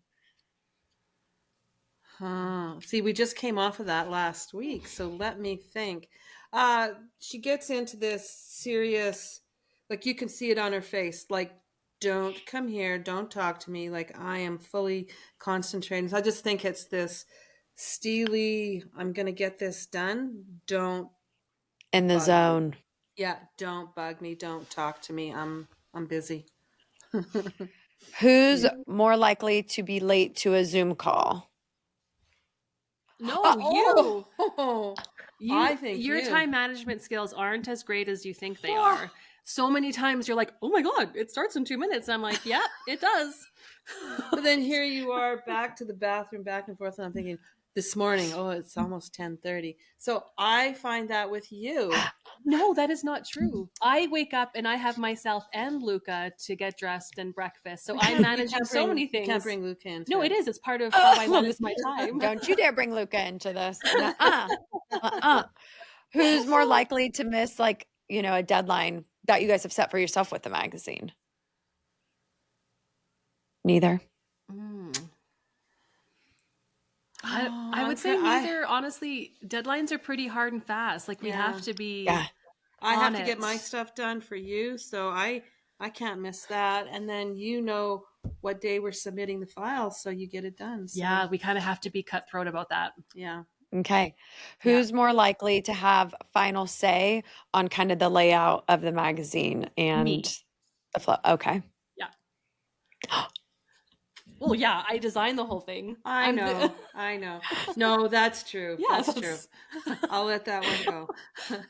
Speaker 3: See, we just came off of that last week, so let me think. She gets into this serious, like you can see it on her face, like, don't come here, don't talk to me, like I am fully concentrating. So I just think it's this steely, I'm going to get this done. Don't
Speaker 1: In the
Speaker 3: bug me.
Speaker 1: zone.
Speaker 3: Yeah, don't bug me, don't talk to me. I'm busy.
Speaker 1: Who's more likely to be late to a Zoom call?
Speaker 2: No,
Speaker 3: Oh,
Speaker 2: you.
Speaker 3: I think
Speaker 2: your
Speaker 3: you.
Speaker 2: time management skills aren't as great as you think they are. So many times you're like, oh my God, it starts in 2 minutes. And I'm like, yeah, it does.
Speaker 3: But then here you are back to the bathroom, back and forth, and I'm thinking, this morning, oh, it's almost 10:30. So I find that with you.
Speaker 2: No, that is not true. I wake up and I have myself and Luca to get dressed and breakfast. So I'm managing so many things.
Speaker 3: You can't bring Luca into
Speaker 2: No,
Speaker 3: it.
Speaker 2: it is. It's part of how I manage my time.
Speaker 1: Don't you dare bring Luca into this. Who's more likely to miss a deadline that you guys have set for yourself with the magazine? Neither.
Speaker 2: I would say neither. Honestly, deadlines are pretty hard and fast. Like we have to be.
Speaker 1: Yeah.
Speaker 3: I have to get my stuff done for you, so I can't miss that. And then what day we're submitting the files, so you get it done. So.
Speaker 2: Yeah, we kind of have to be cutthroat about that.
Speaker 3: Yeah.
Speaker 1: Okay. Who's more likely to have final say on kind of the layout of the magazine and
Speaker 2: Me.
Speaker 1: the flow? Okay.
Speaker 2: Yeah. Well, yeah, I designed the whole thing.
Speaker 3: I know. No, that's true.
Speaker 2: Yeah,
Speaker 3: that's true. I'll let that one go.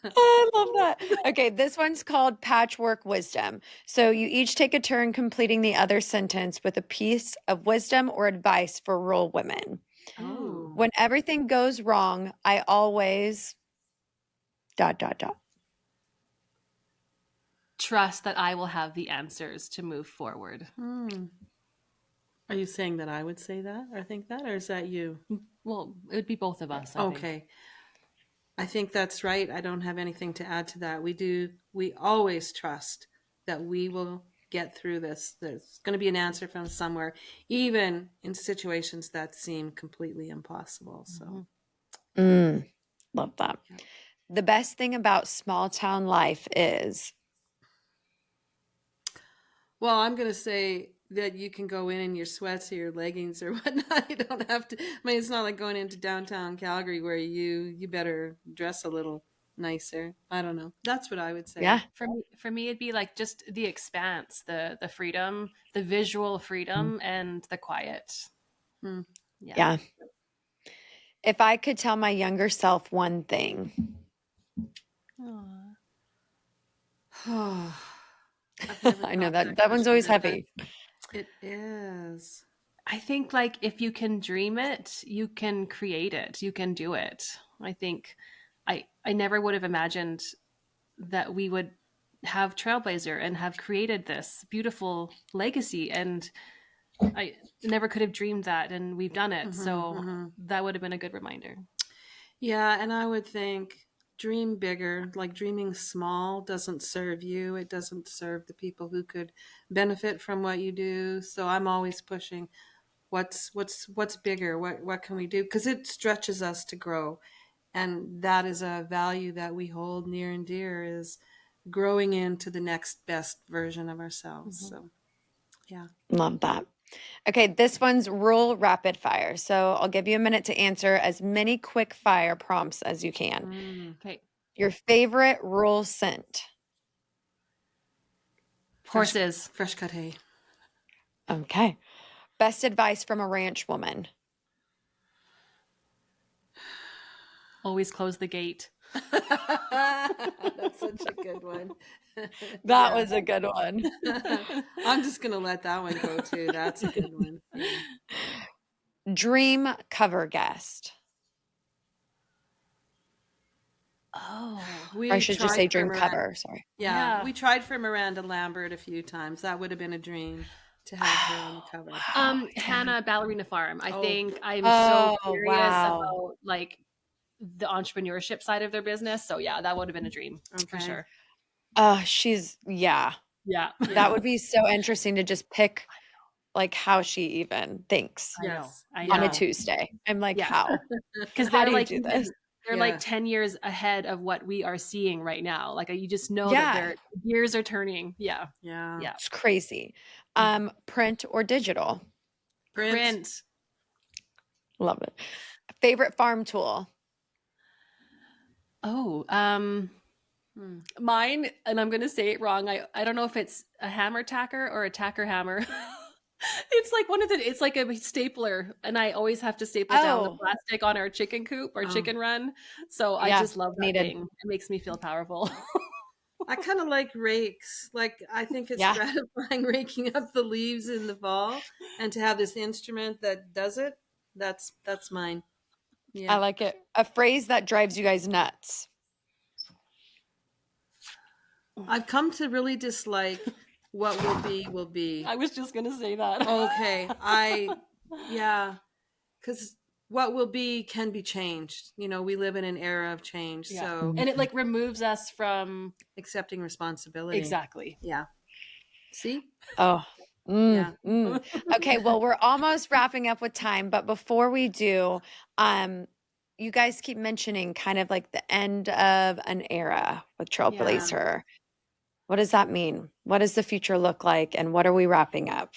Speaker 1: I love that. Okay, this one's called Patchwork Wisdom. So you each take a turn completing the other sentence with a piece of wisdom or advice for rural women.
Speaker 3: Oh.
Speaker 1: When everything goes wrong, I always ...
Speaker 2: Trust that I will have the answers to move forward.
Speaker 3: Are you saying that I would say that or think that, or is that you?
Speaker 2: Well, it would be both of us.
Speaker 3: Okay. I think that's right. I don't have anything to add to that. We always trust that we will get through this. There's going to be an answer from somewhere, even in situations that seem completely impossible. So,
Speaker 1: love that. Yeah. The best thing about small town life is...
Speaker 3: Well, I'm going to say that you can go in your sweats or your leggings or whatnot. You don't have to. I mean, it's not like going into downtown Calgary where you better dress a little nicer. I don't know. That's what I would say.
Speaker 1: Yeah.
Speaker 2: For me, it'd be like just the expanse, the freedom, the visual freedom, and the quiet.
Speaker 3: Hmm.
Speaker 1: Yeah. If I could tell my younger self one thing. I know that one's always heavy.
Speaker 3: It is.
Speaker 2: I think like if you can dream it, you can create it. You can do it. I think I never would have imagined that we would have Trailblazer and have created this beautiful legacy, and I never could have dreamed that, and we've done it. So that would have been a good reminder.
Speaker 3: Yeah, and I would think dream bigger. Like dreaming small doesn't serve you. It doesn't serve the people who could benefit from what you do. So I'm always pushing what's bigger? What can we do? Because it stretches us to grow. And that is a value that we hold near and dear, is growing into the next best version of ourselves. So yeah.
Speaker 1: Love that. Okay, this one's rule rapid fire. So I'll give you a minute to answer as many quick fire prompts as you can.
Speaker 2: Okay.
Speaker 1: Your favorite rural scent?
Speaker 2: Horses.
Speaker 3: Fresh cut hay.
Speaker 1: Okay. Best advice from a ranch woman?
Speaker 2: Always close the gate.
Speaker 3: That's such a good one.
Speaker 1: That was a good one.
Speaker 3: I'm just going to let that one go too. That's a good one.
Speaker 1: Dream cover guest?
Speaker 2: Oh,
Speaker 1: I should just say dream cover. Sorry.
Speaker 3: Yeah, we tried for Miranda Lambert a few times. That would have been a dream to have her on the cover.
Speaker 2: Hannah, Ballerina Farm. I think I'm so curious about like the entrepreneurship side of their business. So yeah, that would have been a dream for sure.
Speaker 1: She's yeah.
Speaker 2: Yeah.
Speaker 1: That would be so interesting to just pick like how she even thinks
Speaker 2: I
Speaker 1: on
Speaker 2: know.
Speaker 1: a Tuesday. I'm like, how?
Speaker 2: Because
Speaker 1: How
Speaker 2: they're
Speaker 1: do you
Speaker 2: like
Speaker 1: do this?
Speaker 2: they're like 10 years ahead of what we are seeing right now. Like you just know that their gears are turning. Yeah.
Speaker 1: It's crazy. Print or digital?
Speaker 2: Print.
Speaker 1: Love it. Favorite farm tool?
Speaker 2: Mine, and I'm gonna say it wrong. I don't know if it's a hammer tacker or a tacker hammer. It's like it's like a stapler, and I always have to staple down the plastic on our chicken coop or chicken run. So I just love that thing. It makes me feel powerful.
Speaker 3: I kind of like rakes. Like I think it's gratifying raking up the leaves in the fall, and to have this instrument that does it. That's mine.
Speaker 1: I like it. A phrase that drives you guys nuts?
Speaker 3: I've come to really dislike what will be.
Speaker 2: I was just going to say that.
Speaker 3: Okay. Because what will be can be changed. You know, we live in an era of change. So,
Speaker 2: and it like removes us from
Speaker 3: accepting responsibility.
Speaker 2: Exactly.
Speaker 3: Yeah. See?
Speaker 1: Okay, well, we're almost wrapping up with time, but before we do, you guys keep mentioning kind of like the end of an era with TrailblazHER. What does that mean? What does the future look like, and what are we wrapping up?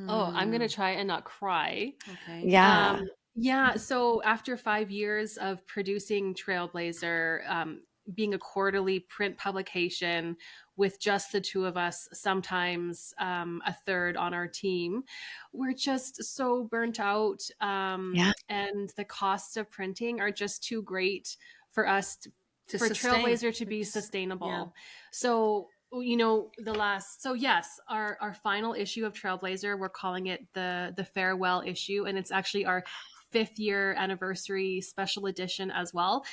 Speaker 2: Oh, I'm gonna try and not cry.
Speaker 3: Okay.
Speaker 1: Yeah.
Speaker 2: So after 5 years of producing TrailblazHER, being a quarterly print publication with just the two of us, sometimes a third on our team, we're just so burnt out. And the costs of printing are just too great for us for TrailblazHER to be sustainable. Yeah. So, you know, our final issue of TrailblazHER, we're calling it the farewell issue, and it's actually our 5th year anniversary special edition as well.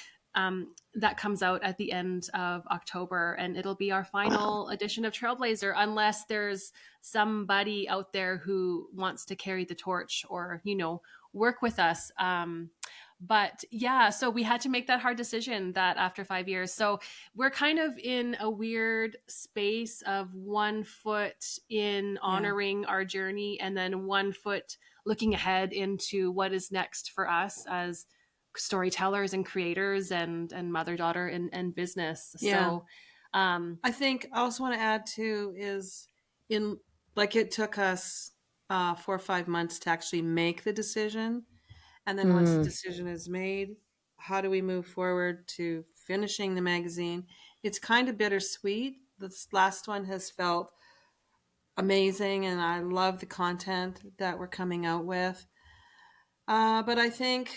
Speaker 2: That comes out at the end of October, and it'll be our final edition of TrailblazHER, unless there's somebody out there who wants to carry the torch or, you know, work with us. But yeah, so we had to make that hard decision that after 5 years. So we're kind of in a weird space of 1 foot in honoring our journey, and then 1 foot looking ahead into what is next for us as storytellers and creators and mother-daughter and business. So
Speaker 3: I think I also want to add too is it took us 4 or 5 months to actually make the decision. And then once the decision is made, how do we move forward to finishing the magazine. It's kind of bittersweet. This last one has felt amazing, and I love the content that we're coming out with. But I think,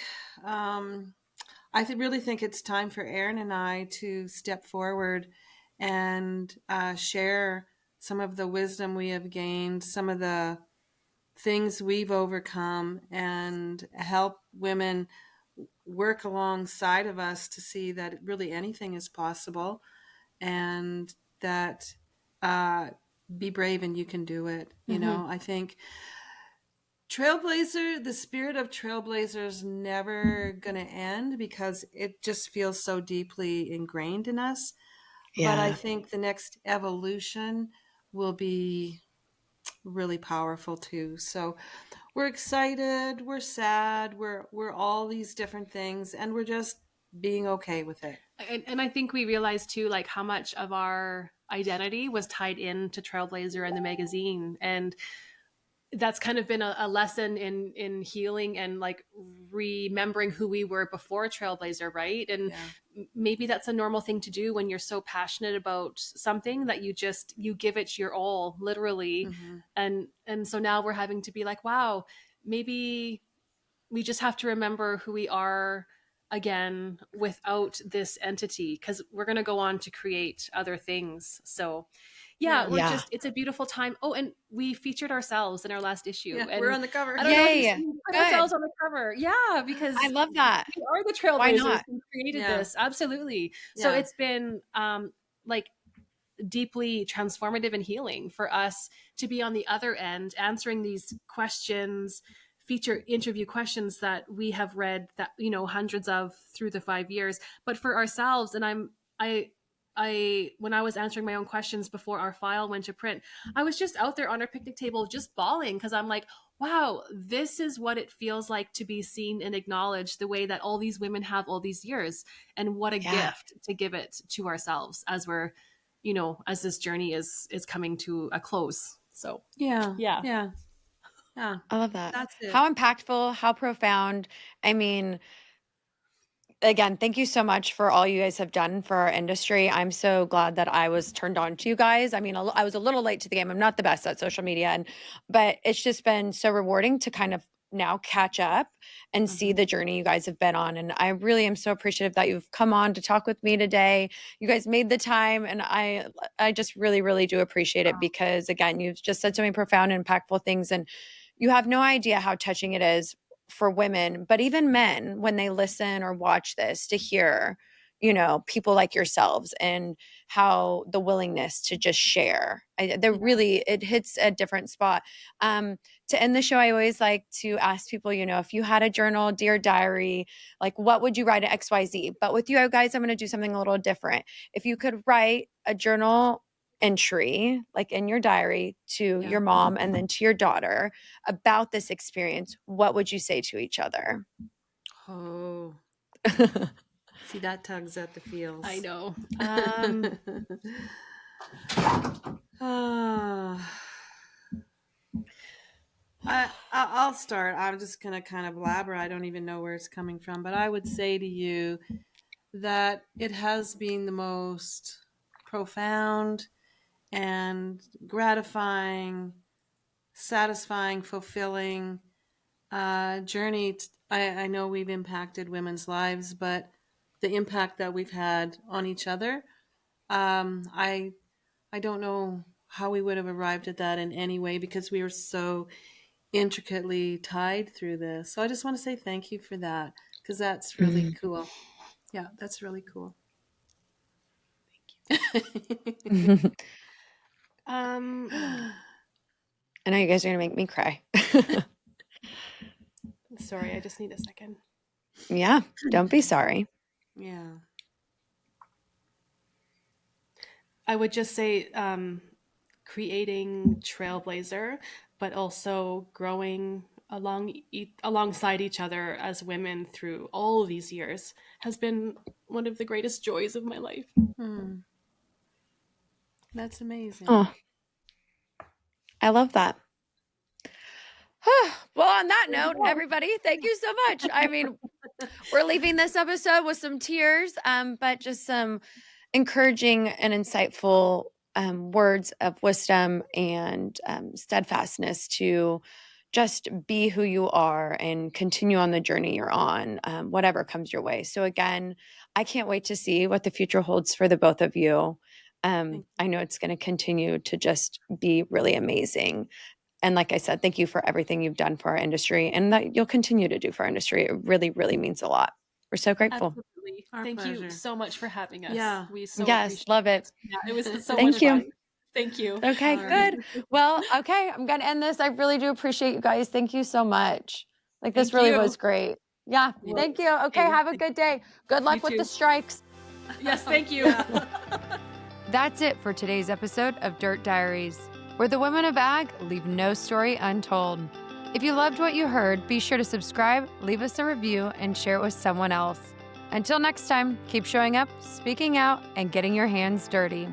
Speaker 3: really think it's time for Erin and I to step forward and share some of the wisdom we have gained, some of the things we've overcome, and help women work alongside of us to see that really anything is possible, and that be brave and you can do it. You know, I think the spirit of Trailblazer is never going to end because it just feels so deeply ingrained in us. Yeah. But I think the next evolution will be really powerful too. So we're excited, we're sad, we're all these different things, and we're just being okay with it.
Speaker 2: And I think we realized too, like how much of our identity was tied into TrailblazHER and the magazine. And that's kind of been a lesson in healing and like remembering who we were before TrailblazHER, right? And maybe that's a normal thing to do when you're so passionate about something that you give it your all, literally. And so now we're having to be like, wow, maybe we just have to remember who we are again without this entity, because we're going to go on to create other things. So it's a beautiful time. Oh, and we featured ourselves in our last issue.
Speaker 3: Yeah,
Speaker 2: and
Speaker 3: we're on the cover.
Speaker 2: I don't know if you put ourselves on the cover. Yeah, because
Speaker 1: I love that.
Speaker 2: We are the Trailblazers who created this. Absolutely. Yeah. So it's been like deeply transformative and healing for us to be on the other end, answering these questions, interview questions that we have read, that, you know, hundreds of through the 5 years, but for ourselves. And I when I was answering my own questions before our file went to print, I was just out there on our picnic table just bawling, because I'm like, wow, this is what it feels like to be seen and acknowledged the way that all these women have all these years. And what a gift to give it to ourselves as we're, you know, as this journey is coming to a close. So
Speaker 1: yeah. I love that. That's it. How impactful, how profound. I mean, again, thank you so much for all you guys have done for our industry. I'm so glad that I was turned on to you guys. I mean, I was a little late to the game. I'm not the best at social media, but it's just been so rewarding to kind of now catch up and see the journey you guys have been on. And I really am so appreciative that you've come on to talk with me today. You guys made the time, and I just really, really do appreciate it, because again, you've just said so many profound and impactful things, and you have no idea how touching it is for women, but even men, when they listen or watch this, to hear, you know, people like yourselves and how the willingness to just share, really, it hits a different spot. To end the show, I always like to ask people, you know, if you had a journal, dear diary, like what would you write at XYZ? But with you guys, I'm going to do something a little different. If you could write a journal entry, like in your diary, to your mom and then to your daughter about this experience, what would you say to each other?
Speaker 3: Oh, see, that tugs at the feels.
Speaker 2: I know.
Speaker 3: I'll start. I'm just going to kind of blabber. I don't even know where it's coming from, but I would say to you that it has been the most profound and gratifying, satisfying, fulfilling journey. I know we've impacted women's lives, but the impact that we've had on each other, I don't know how we would have arrived at that in any way, because we were so intricately tied through this. So I just want to say thank you for that, because that's really cool. Yeah, that's really cool. Thank you.
Speaker 1: I know you guys are gonna make me cry.
Speaker 2: Sorry, I just need a second.
Speaker 1: Yeah, don't be sorry.
Speaker 3: Yeah.
Speaker 2: I would just say creating TrailblazHER, but also growing alongside each other as women through all these years has been one of the greatest joys of my life.
Speaker 3: That's amazing.
Speaker 1: Oh, I love that. Well, on that note, everybody, thank you so much. I mean, We're leaving this episode with some tears, but just some encouraging and insightful words of wisdom and steadfastness to just be who you are and continue on the journey you're on, whatever comes your way. So again, I can't wait to see what the future holds for the both of you. I know it's going to continue to just be really amazing. And like I said, thank you for everything you've done for our industry and that you'll continue to do for our industry. It really, really means a lot. We're so grateful.
Speaker 2: Absolutely.
Speaker 3: Our
Speaker 2: Thank
Speaker 3: pleasure.
Speaker 2: you so much for having us.
Speaker 3: Yeah.
Speaker 2: We so
Speaker 1: Yes,
Speaker 2: appreciate
Speaker 1: love it.
Speaker 2: Yeah, it was so
Speaker 1: Thank
Speaker 2: much
Speaker 1: you.
Speaker 2: fun. Thank you.
Speaker 1: Okay,
Speaker 3: All right.
Speaker 1: good. Well, okay, I'm going to end this. I really do appreciate you guys. Thank you so much. Like this
Speaker 2: Thank
Speaker 1: really
Speaker 2: you.
Speaker 1: was great. Yeah, thank you. Okay, have a good day. Good luck with
Speaker 2: too.
Speaker 1: the strikes.
Speaker 2: Yes, thank you.
Speaker 1: That's it for today's episode of Dirt Diaries, where the women of ag leave no story untold. If you loved what you heard, be sure to subscribe, leave us a review, and share it with someone else. Until next time, keep showing up, speaking out, and getting your hands dirty.